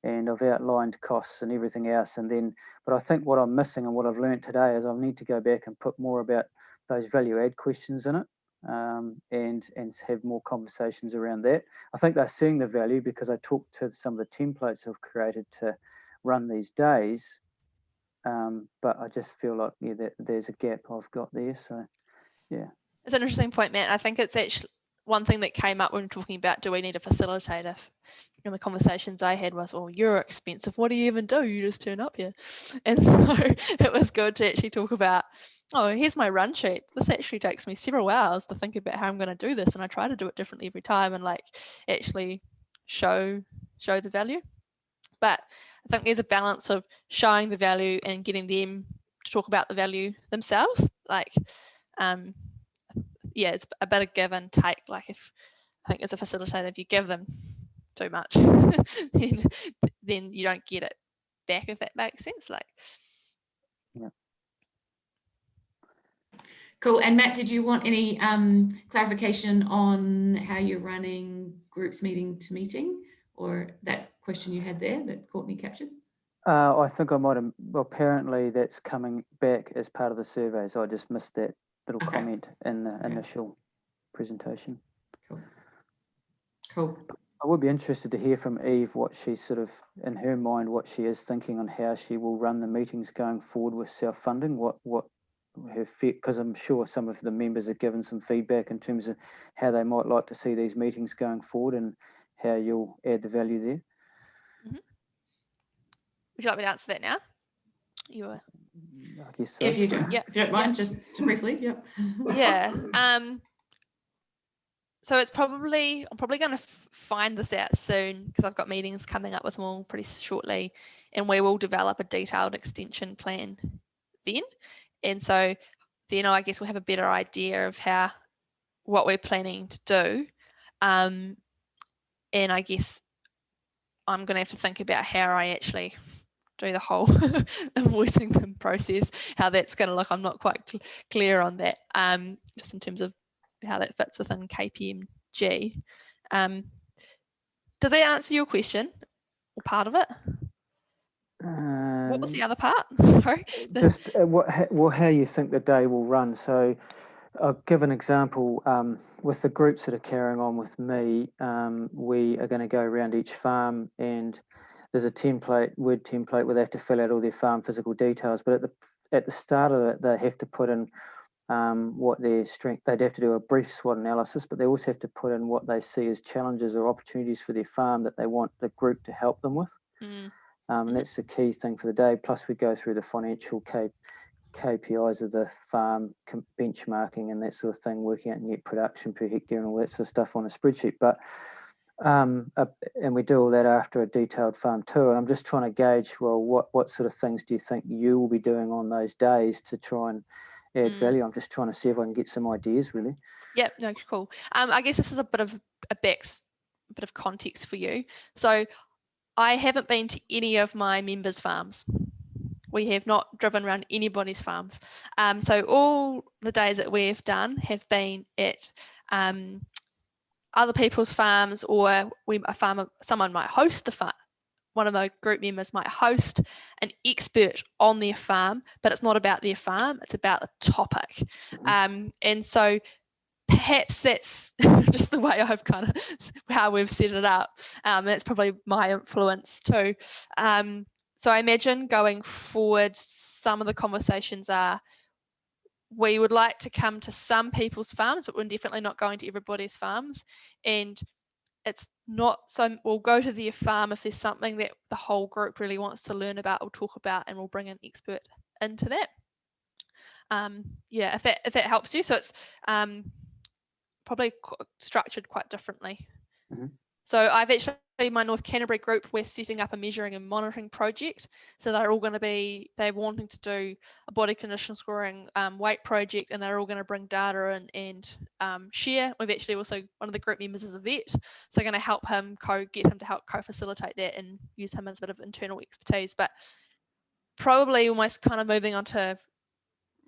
and I've outlined costs and everything else. And then, but I think what I'm missing and what I've learned today is I need to go back and put more about those value add questions in it, and have more conversations around that. I think they're seeing the value because I talked to some of the templates I've created to run these days, but I just feel like that there's a gap I've got there. So yeah, it's an interesting point, Matt. I think it's actually one thing that came up when talking about do we need a facilitator. And the conversations I had was, oh, you're expensive. What do you even do? You just turn up here. And so it was good to actually talk about, oh, here's my run sheet. This actually takes me several hours to think about how I'm going to do this. And I try to do it differently every time and like actually show the value. But I think there's a balance of showing the value and getting them to talk about the value themselves. Like, yeah, it's a bit of give and take. Like I think as a facilitator, if you give them too much, then you don't get it back, if that makes sense. Like, yeah. Cool. And Matt, did you want any clarification on how you're running groups meeting to meeting, or that question you had there that Courtney captured? I think I might have, well, apparently that's coming back as part of the survey, so I just missed that little comment in the initial presentation. Cool. I would be interested to hear from Eve what she's sort of, in her mind, what she is thinking on how she will run the meetings going forward with self-funding, what her fit, because I'm sure some of the members have given some feedback in terms of how they might like to see these meetings going forward and how you'll add the value there. would you like me to answer that now? I guess so. If you do, yeah, if you don't mind, just briefly, yeah. Yeah. So it's I'm probably going to find this out soon because I've got meetings coming up with them all pretty shortly, and we will develop a detailed extension plan then. And so then I guess we'll have a better idea of what we're planning to do. And I guess I'm going to have to think about how I actually do the whole invoicing them process, how that's going to look. I'm not quite clear on that, just in terms of how that fits within KPMG. Does that answer your question or part of it? What was the other part? Sorry. Just how you think the day will run. So I'll give an example. With the groups that are carrying on with me, we are going to go around each farm, and there's a word template where they have to fill out all their farm physical details. But at the start of it, they have to put in what their strength. They'd have to do a brief SWOT analysis, but they also have to put in what they see as challenges or opportunities for their farm that they want the group to help them with. And that's the key thing for the day. Plus, we go through the financial KPIs of the farm, benchmarking and that sort of thing, working out net production per hectare and all that sort of stuff on a spreadsheet. But and we do all that after a detailed farm tour. And I'm just trying to gauge, well, what sort of things do you think you will be doing on those days to try and add value? I'm just trying to see if I can get some ideas, really. Yeah, no, cool. I guess this is a bit of context for you. So I haven't been to any of my members' farms. We have not driven around anybody's farms. So all the days that we've done have been at other people's farms, or someone might host the farm. One of the group members might host an expert on their farm, but it's not about their farm, it's about the topic. And so perhaps that's just the way I've kind of how we've set it up. That's probably my influence too. So I imagine going forward, some of the conversations are, we would like to come to some people's farms, but we're definitely not going to everybody's farms. And it's not so, we'll go to their farm if there's something that the whole group really wants to learn about or talk about, and we'll bring an expert into that. Yeah, if that helps you. So it's probably structured quite differently. So I've actually, my North Canterbury group, we're setting up a measuring and monitoring project. So they're all going to be, they're wanting to do a body condition scoring weight project, and they're all going to bring data and share. We've actually also, one of the group members is a vet, so going to help him get him to help co-facilitate that and use him as a bit of internal expertise. But probably almost kind of moving on to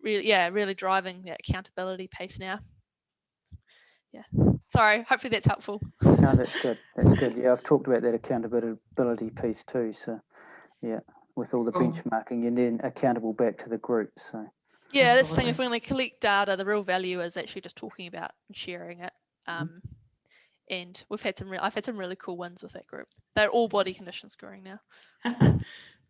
really driving that accountability piece now. Yeah, sorry, hopefully that's helpful. No, that's good. That's good. Yeah, I've talked about that accountability piece too. So yeah, with all the benchmarking and then accountable back to the group. So Yeah, that's the thing. Absolutely. If we're going to collect data, the real value is actually just talking about and sharing it. And I've had some really cool ones with that group. They're all body condition scoring now.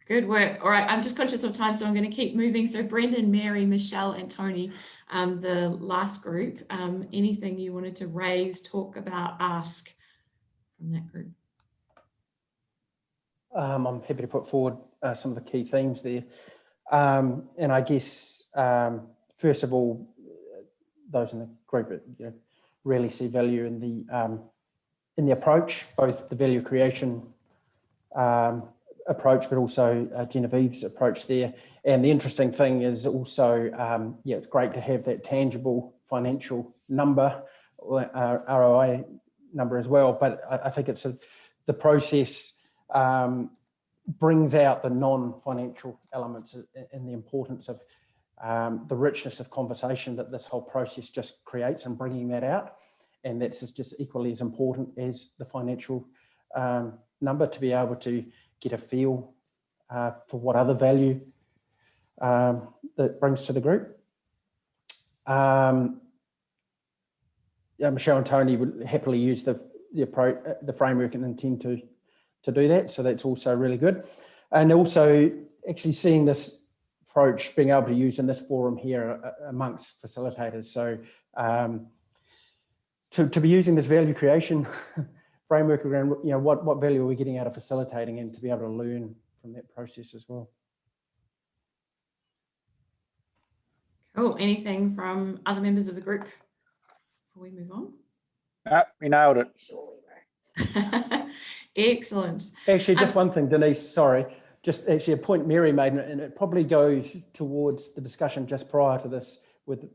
Good work. All right, I'm just conscious of time, so I'm going to keep moving. So Brendan, Mary, Michelle, and Tony, the last group, anything you wanted to raise, talk about, ask from that group? I'm happy to put forward some of the key themes there. And I guess, first of all, those in the group that really see value in the approach, both the value creation approach, but also Genevieve's approach there. And the interesting thing is also, it's great to have that tangible financial number, ROI number as well. But I think it's the process brings out the non-financial elements and the importance of the richness of conversation that this whole process just creates and bringing that out. And that's just equally as important as the financial number, to be able to get a feel for what other value that brings to the group. Michelle and Tony would happily use the framework and intend to do that. So that's also really good. And also actually seeing this approach being able to use in this forum here amongst facilitators. So to be using this value creation framework around, what value are we getting out of facilitating, and to be able to learn from that process as well. Cool. Anything from other members of the group before we move on? You nailed it. Excellent. Actually, just one thing, Denise, sorry, just actually a point Mary made, and it probably goes towards the discussion just prior to this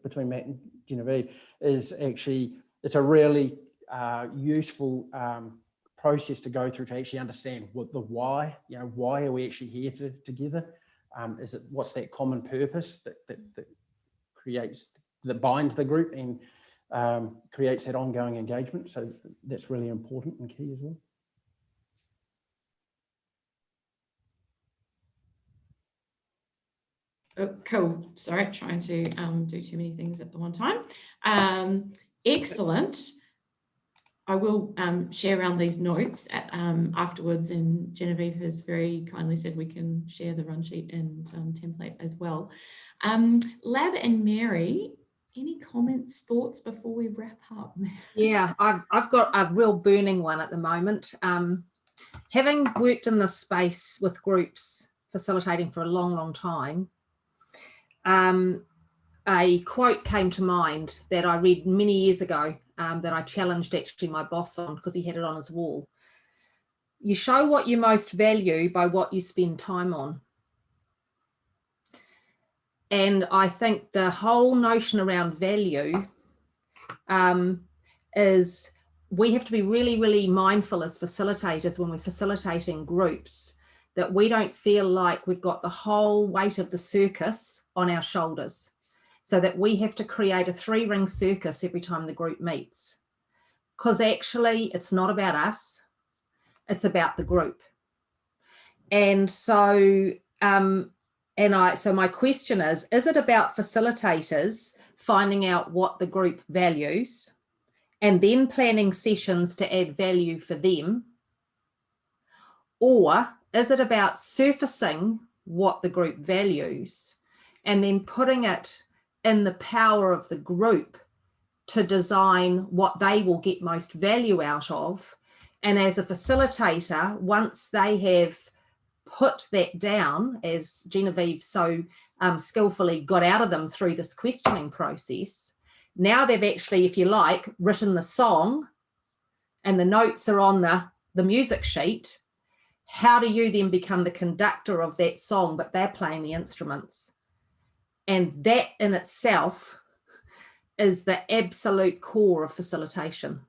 between Matt and Genevieve, is actually, it's a really useful process to go through to actually understand what the why, why are we actually here together? What's that common purpose that creates, that binds the group and creates that ongoing engagement? So that's really important and key as well. Oh, cool. Sorry, trying to do too many things at the one time. Excellent. I will share around these notes afterwards, and Genevieve has very kindly said we can share the run sheet and template as well. Lab and Mary, any comments, thoughts before we wrap up? Yeah, I've got a real burning one at the moment. Having worked in this space with groups facilitating for a long, long time, a quote came to mind that I read many years ago that I challenged actually my boss on because he had it on his wall. You show what you most value by what you spend time on. And I think the whole notion around value is we have to be really, really mindful as facilitators when we're facilitating groups that we don't feel like we've got the whole weight of the circus on our shoulders, so that we have to create a 3-ring circus every time the group meets. Because actually it's not about us, it's about the group. And so, so my question is it about facilitators finding out what the group values and then planning sessions to add value for them? Or is it about surfacing what the group values and then putting it in the power of the group to design what they will get most value out of? And as a facilitator, once they have put that down, as Genevieve so skillfully got out of them through this questioning process, now they've actually, if you like, written the song and the notes are on the music sheet. How do you then become the conductor of that song, but they're playing the instruments? And that in itself is the absolute core of facilitation.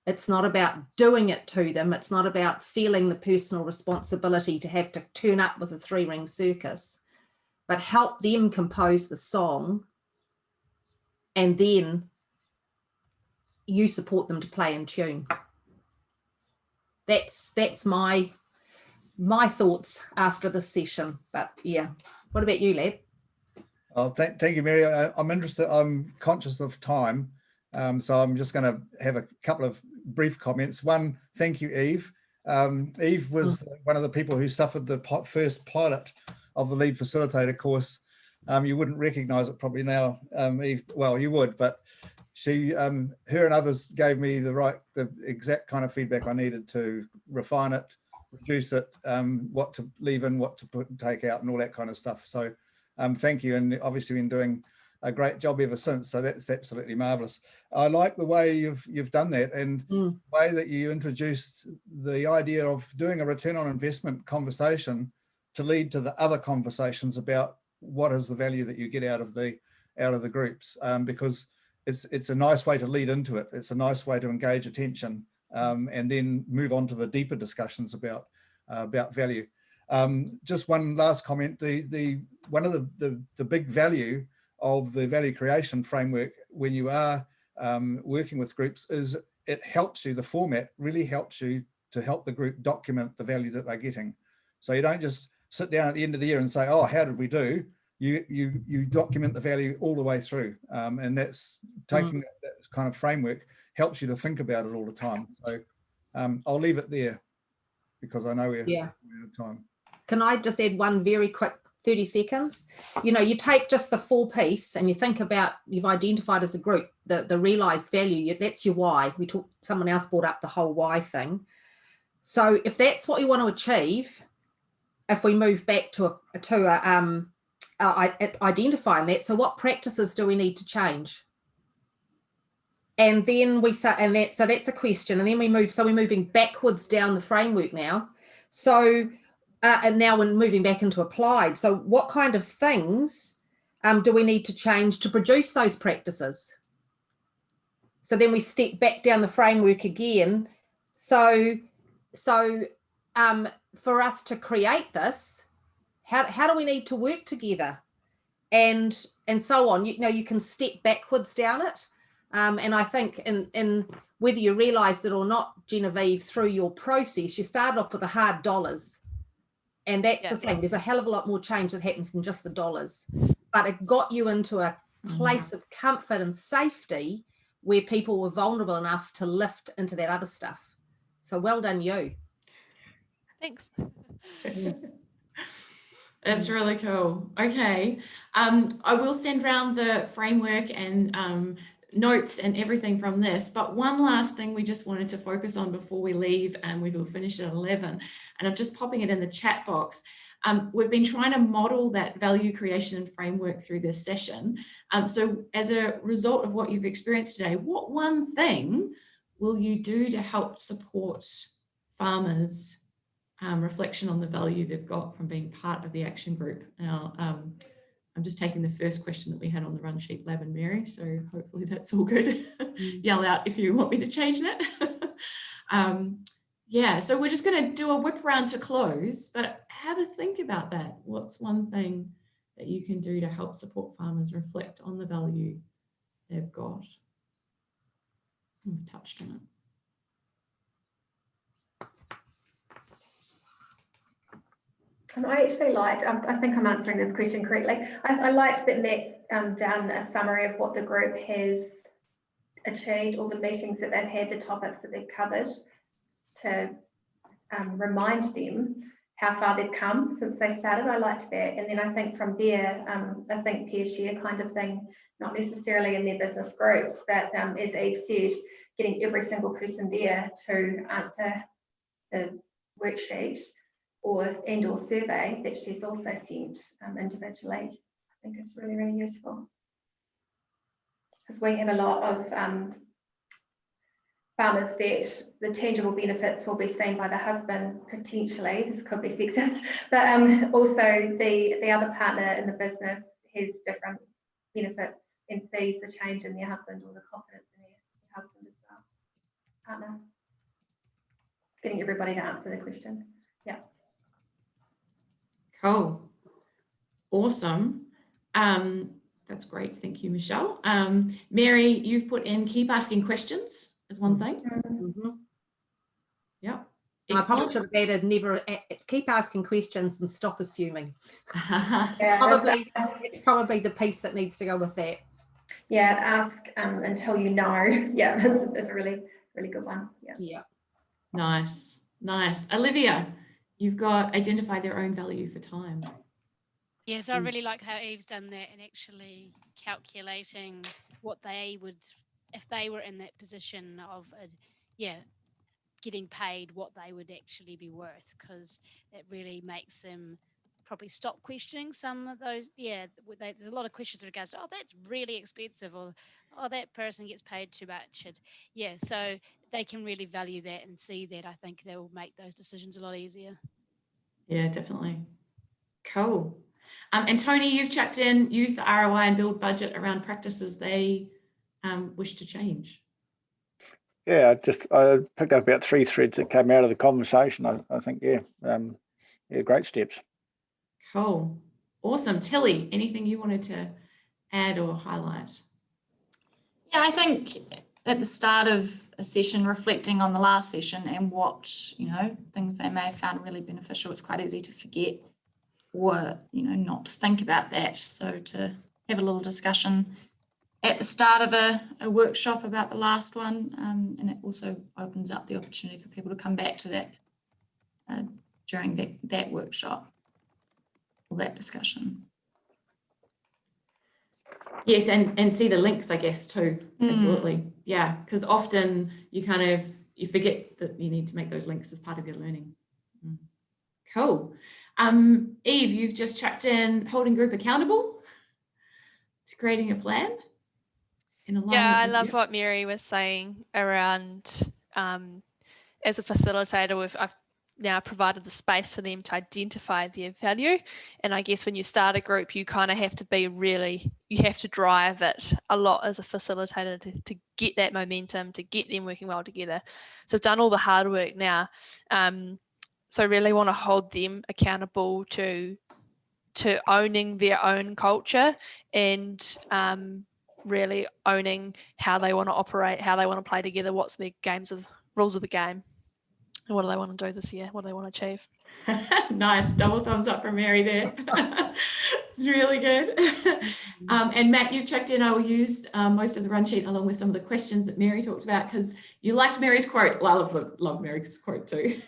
It's not about doing it to them. It's not about feeling the personal responsibility to have to turn up with a 3-ring circus, but help them compose the song, and then you support them to play in tune. That's my thoughts after this session. But yeah, what about you, Lab? Oh, thank you, Mary. I'm interested. I'm conscious of time, so I'm just going to have a couple of brief comments. One, thank you, Eve. Eve was one of the people who suffered the first pilot of the lead facilitator course. You wouldn't recognise it probably now, Eve. Well, you would, but she, her and others gave me the exact kind of feedback I needed to refine it, reduce it, what to leave in, what to put and take out, and all that kind of stuff. So thank you, and obviously been doing a great job ever since. So that's absolutely marvellous. I like the way you've done that, and the way that you introduced the idea of doing a return on investment conversation to lead to the other conversations about what is the value that you get out of the groups, because it's a nice way to lead into it. It's a nice way to engage attention, and then move on to the deeper discussions about value. Just one last comment. One of the big value of the value creation framework when you are working with groups is it helps you, the format really helps you to help the group document the value that they're getting. So you don't just sit down at the end of the year and say, oh, how did we do? You document the value all the way through, and that's taking that kind of framework helps you to think about it all the time. So I'll leave it there because I know we're out of time. Can I just add one very quick 30 seconds? You know, you take just the 4 piece and you think about, you've identified as a group, the realized value, that's your why. Someone else brought up the whole why thing. So if that's what you want to achieve, if we move back to identifying that, so what practices do we need to change? And then we say, so that's a question, and then we move, so we're moving backwards down the framework now. So and now we're moving back into applied. So what kind of things do we need to change to produce those practices? So then we step back down the framework again. So for us to create this, how do we need to work together, and so on? You know, you can step backwards down it, and I think in whether you realise that or not, Genevieve, through your process, you started off with the hard dollars. And that's the thing. There's a hell of a lot more change that happens than just the dollars. But it got you into a place of comfort and safety where people were vulnerable enough to lift into that other stuff. So well done, you. Thanks. That's really cool. Okay. I will send around the framework and notes and everything from this, but one last thing we just wanted to focus on before we leave, and we will finish at 11, and I'm just popping it in the chat box. We've been trying to model that value creation framework through this session. So as a result of what you've experienced today, what one thing will you do to help support farmers' reflection on the value they've got from being part of the action group? Now, I'm just taking the first question that we had on the run sheet, Lab and Mary, so hopefully that's all good. Yell out if you want me to change that. Yeah, so we're just going to do a whip around to close, but have a think about that. What's one thing that you can do to help support farmers reflect on the value they've got? We've touched on it. And I actually liked, I think I'm answering this question correctly. I liked that Matt's done a summary of what the group has achieved, all the meetings that they've had, the topics that they've covered, to remind them how far they've come since they started. I liked that. And then I think from there, I think peer share kind of thing, not necessarily in their business groups, but as Eve said, getting every single person there to answer the worksheet or survey that she's also sent individually. I think it's really, really useful. Because we have a lot of farmers that the tangible benefits will be seen by the husband potentially. This could be sexist, but also the other partner in the business has different benefits and sees the change in their husband or the confidence in their husband as well. Partner. Getting everybody to answer the question. Yeah. Cool. Awesome. That's great. Thank you, Michelle. Mary, you've put in keep asking questions as one thing. Mm-hmm. Yeah. I probably Excellent. should have added never keep asking questions and stop assuming. Yeah, It's probably the piece that needs to go with that. yeah, ask until you know. Yeah, it's a really, really good one. Yeah. Yeah. Nice, nice. Olivia, you've got identify their own value for time. Yes, I really like how Eve's done that and actually calculating what they would, if they were in that position of, getting paid, what they would actually be worth, because that really makes them probably stop questioning some of those. Yeah, there's a lot of questions in regards to, oh, that's really expensive, or oh, that person gets paid too much. And yeah, so they can really value that and see that. I think they will make those decisions a lot easier. Yeah, definitely. Cool. And Tony, you've chucked in, use the ROI and build budget around practices they wish to change. Yeah, I picked up about 3 threads that came out of the conversation. I think, yeah, great steps. Cool. Awesome. Tilly, anything you wanted to add or highlight? Yeah, I think at the start of a session, reflecting on the last session and what, things they may have found really beneficial, it's quite easy to forget or, not to think about that. So to have a little discussion at the start of a workshop about the last one, and it also opens up the opportunity for people to come back to that during that workshop or that discussion. Yes, and see the links, I guess, too. Absolutely. Yeah, because often you forget that you need to make those links as part of your learning. Cool. Eve, you've just chucked in holding group accountable to creating a plan. Yeah, I love what Mary was saying around as a facilitator, I've now provided the space for them to identify their value. And I guess when you start a group, you kind of have to you have to drive it a lot as a facilitator to get that momentum, to get them working well together. So I've done all the hard work now. So I really want to hold them accountable to owning their own culture and really owning how they want to operate, how they want to play together, what's their rules of the game, and what do they want to do this year, what do they want to achieve. Nice, double thumbs up from Mary there. It's really good. And Matt, you've checked in. I will use most of the run sheet along with some of the questions that Mary talked about because you liked Mary's quote. Well, I love Mary's quote too.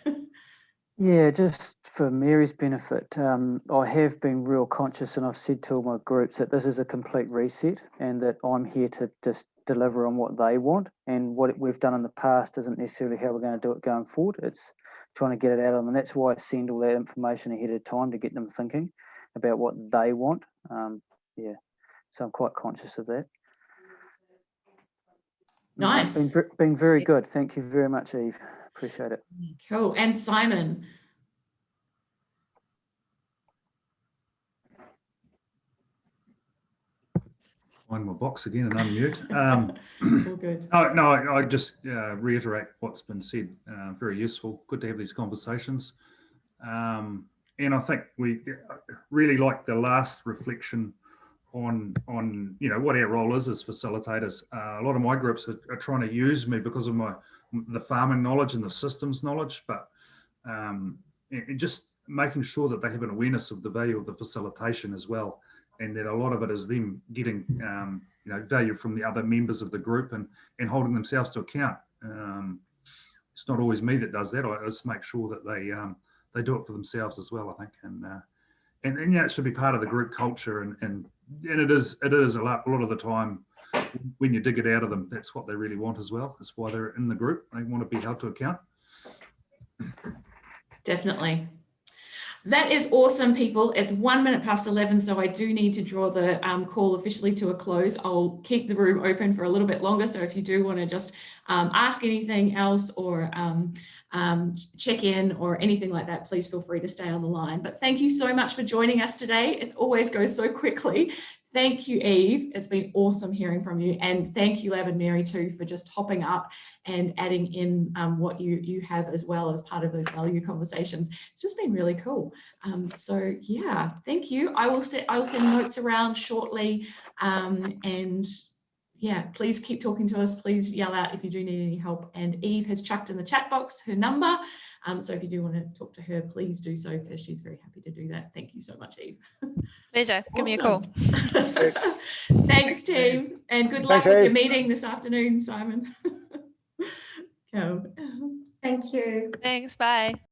Yeah, just for Mary's benefit, I have been real conscious, and I've said to all my groups that this is a complete reset and that I'm here to just deliver on what they want, and what we've done in the past isn't necessarily how we're going to do it going forward. It's trying to get it out of them, and that's why I send all that information ahead of time to get them thinking about what they want. Yeah, so I'm quite conscious of that. Nice. It's been very good. Thank you very much, Eve. Appreciate it. Cool. And Simon. Find my box again and unmute. All good. I just reiterate what's been said. Very useful. Good to have these conversations. And I think we really like the last reflection on what our role is as facilitators. A lot of my groups are trying to use me because of the farming knowledge and the systems knowledge, but just making sure that they have an awareness of the value of the facilitation as well, and that a lot of it is them getting value from the other members of the group and holding themselves to account. It's not always me that does that. I just make sure that they do it for themselves as well, I think, and it should be part of the group culture, and it is a lot of the time when you dig it out of them, that's what they really want as well. That's why they're in the group. They want to be held to account. Definitely. That is awesome, people. It's 11:01, so I do need to draw the call officially to a close. I'll keep the room open for a little bit longer, so if you do want to just ask anything else or check in or anything like that, please feel free to stay on the line. But thank you so much for joining us today. It always goes so quickly. Thank you, Eve. It's been awesome hearing from you. And thank you, Lab and Mary, too, for just hopping up and adding in what you have as well as part of those value conversations. It's just been really cool. So yeah, thank you. I will send notes around shortly. And yeah, please keep talking to us. Please yell out if you do need any help. And Eve has chucked in the chat box her number. So if you do want to talk to her, please do so, because she's very happy to do that. Thank you so much, Eve. Pleasure. Give me a call. Thanks, team. And good luck Thanks, with your Eve. meeting this afternoon, Simon. Cool. Thank you. Thanks. Bye.